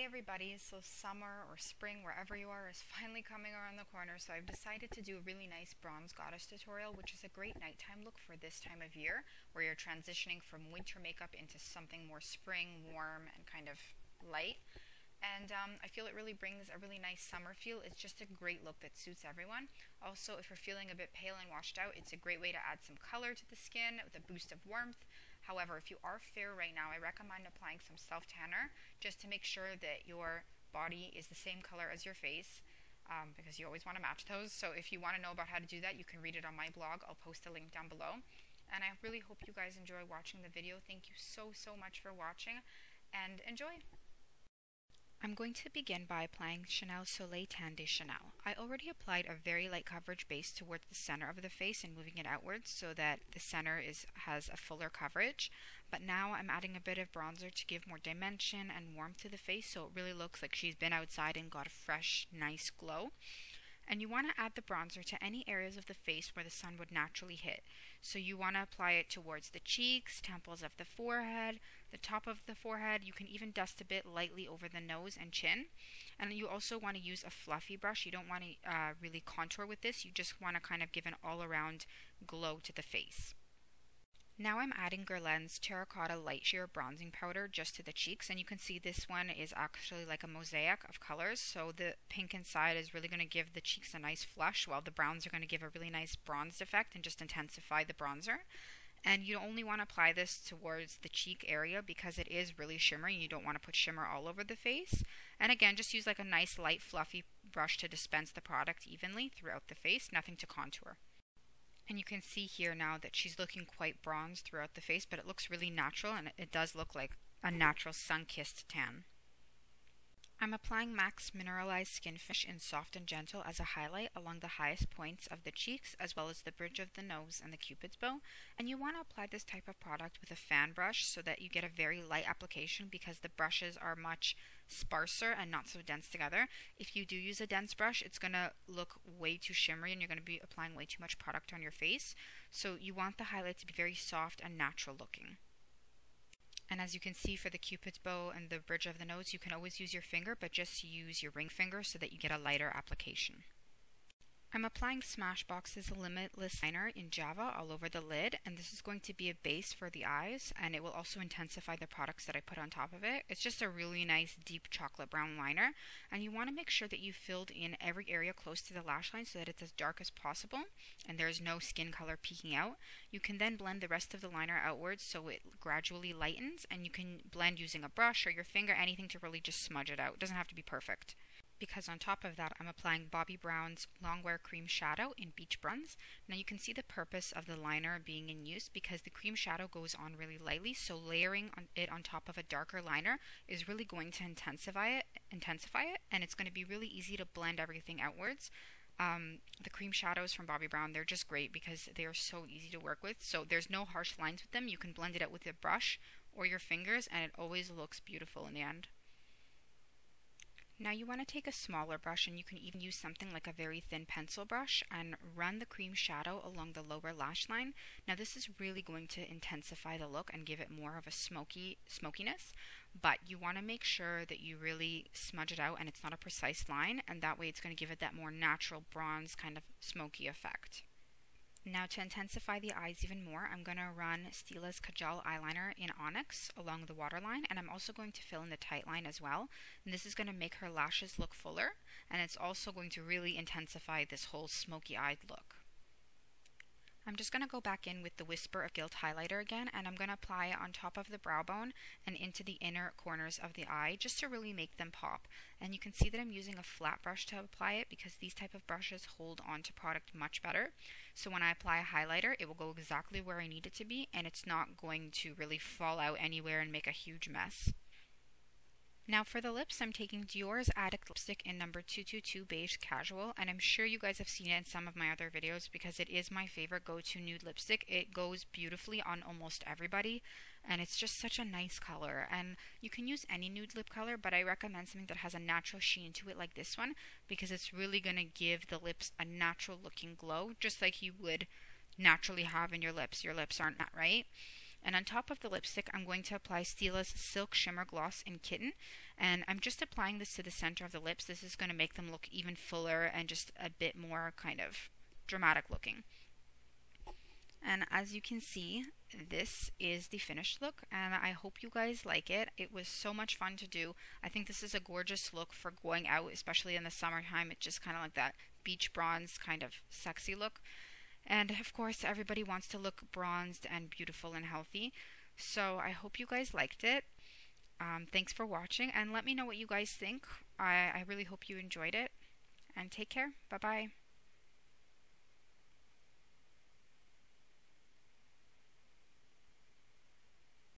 everybody, so summer or spring, wherever you are, is finally coming around the corner, so I've decided to do a really nice bronze goddess tutorial, which is a great nighttime look for this time of year, where you're transitioning from winter makeup into something more spring, warm, and kind of light. And I feel it really brings a really nice summer feel. It's just a great look that suits everyone. Also, if you're feeling a bit pale and washed out, it's a great way to add some color to the skin with a boost of warmth. However, if you are fair right now, I recommend applying some self-tanner just to make sure that your body is the same color as your face, because you always want to match those. So if you want to know about how to do that, you can read it on my blog. I'll post a link down below. And I really hope you guys enjoy watching the video. Thank you so much for watching, and enjoy! I'm going to begin by applying Soleil Tan de Chanel. I already applied a very light coverage base towards the center of the face and moving it outwards so that the center has a fuller coverage. But now I'm adding a bit of bronzer to give more dimension and warmth to the face, so it really looks like she's been outside and got a fresh, nice glow. And you want to add the bronzer to any areas of the face where the sun would naturally hit. So you want to apply it towards the cheeks, temples of the forehead, the top of the forehead. You can even dust a bit lightly over the nose and chin. And you also want to use a fluffy brush. You don't want to really contour with this. You just want to kind of give an all-around glow to the face. Now I'm adding Guerlain's Terracotta Light Sheer Bronzing Powder just to the cheeks, and you can see this one is actually like a mosaic of colors, so the pink inside is really going to give the cheeks a nice flush, while the browns are going to give a really nice bronzed effect and just intensify the bronzer. And you only want to apply this towards the cheek area because it is really shimmery. You don't want to put shimmer all over the face. And again, just use like a nice light fluffy brush to dispense the product evenly throughout the face, nothing to contour. And you can see here now that she's looking quite bronzed throughout the face, but it looks really natural, and it does look like a natural sun-kissed tan. I'm applying MAC's Mineralize Skin Finish in Soft and Gentle as a highlight along the highest points of the cheeks, as well as the bridge of the nose and the cupid's bow. And you want to apply this type of product with a fan brush so that you get a very light application, because the brushes are much sparser and not so dense together. If you do use a dense brush, it's going to look way too shimmery and you're going to be applying way too much product on your face. So you want the highlight to be very soft and natural looking. And as you can see for the cupid's bow and the bridge of the nose, you can always use your finger, but just use your ring finger so that you get a lighter application. I'm applying Smashbox's Limitless liner in Java all over the lid, and this is going to be a base for the eyes, and it will also intensify the products that I put on top of it. It's just a really nice deep chocolate brown liner, and you want to make sure that you filled in every area close to the lash line so that it's as dark as possible and there's no skin color peeking out. You can then blend the rest of the liner outwards so it gradually lightens, and you can blend using a brush or your finger, anything to really just smudge it out. It doesn't have to be perfect. Because on top of that, I'm applying Bobbi Brown's Longwear Cream Shadow in Beach Bronze. Now you can see the purpose of the liner being in use because the cream shadow goes on really lightly, so layering it on top of a darker liner is really going to intensify it, and it's going to be really easy to blend everything outwards. The cream shadows from Bobbi Brown, they're just great because they are so easy to work with, so there's no harsh lines with them. You can blend it out with a brush or your fingers, and it always looks beautiful in the end. Now you want to take a smaller brush, and you can even use something like a very thin pencil brush, and run the cream shadow along the lower lash line. Now this is really going to intensify the look and give it more of a smokiness, but you want to make sure that you really smudge it out and it's not a precise line, and that way it's going to give it that more natural bronze kind of smoky effect. Now to intensify the eyes even more, I'm going to run Stila's Kajal eyeliner in Onyx along the waterline, and I'm also going to fill in the tight line as well. And this is going to make her lashes look fuller, and it's also going to really intensify this whole smoky-eyed look. I'm just going to go back in with the Whisper of Guilt highlighter again, and I'm going to apply it on top of the brow bone and into the inner corners of the eye just to really make them pop. And you can see that I'm using a flat brush to apply it because these type of brushes hold on to product much better. So when I apply a highlighter, it will go exactly where I need it to be, and it's not going to really fall out anywhere and make a huge mess. Now for the lips, I'm taking Dior's Addict lipstick in number 222 Beige Casual, and I'm sure you guys have seen it in some of my other videos because it is my favorite go-to nude lipstick. It goes beautifully on almost everybody, and it's just such a nice color. And you can use any nude lip color, but I recommend something that has a natural sheen to it like this one, because it's really going to give the lips a natural looking glow, just like you would naturally have in your lips. Your lips aren't that, right? And on top of the lipstick, I'm going to apply Stila's Silk Shimmer Gloss in Kitten. And I'm just applying this to the center of the lips. This is going to make them look even fuller and just a bit more kind of dramatic looking. And as you can see, this is the finished look, and I hope you guys like it. It was so much fun to do. I think this is a gorgeous look for going out, especially in the summertime. It's just kind of like that beach bronze kind of sexy look. And of course, everybody wants to look bronzed and beautiful and healthy. So I hope you guys liked it. Thanks for watching, and let me know what you guys think. I really hope you enjoyed it. And take care. Bye-bye.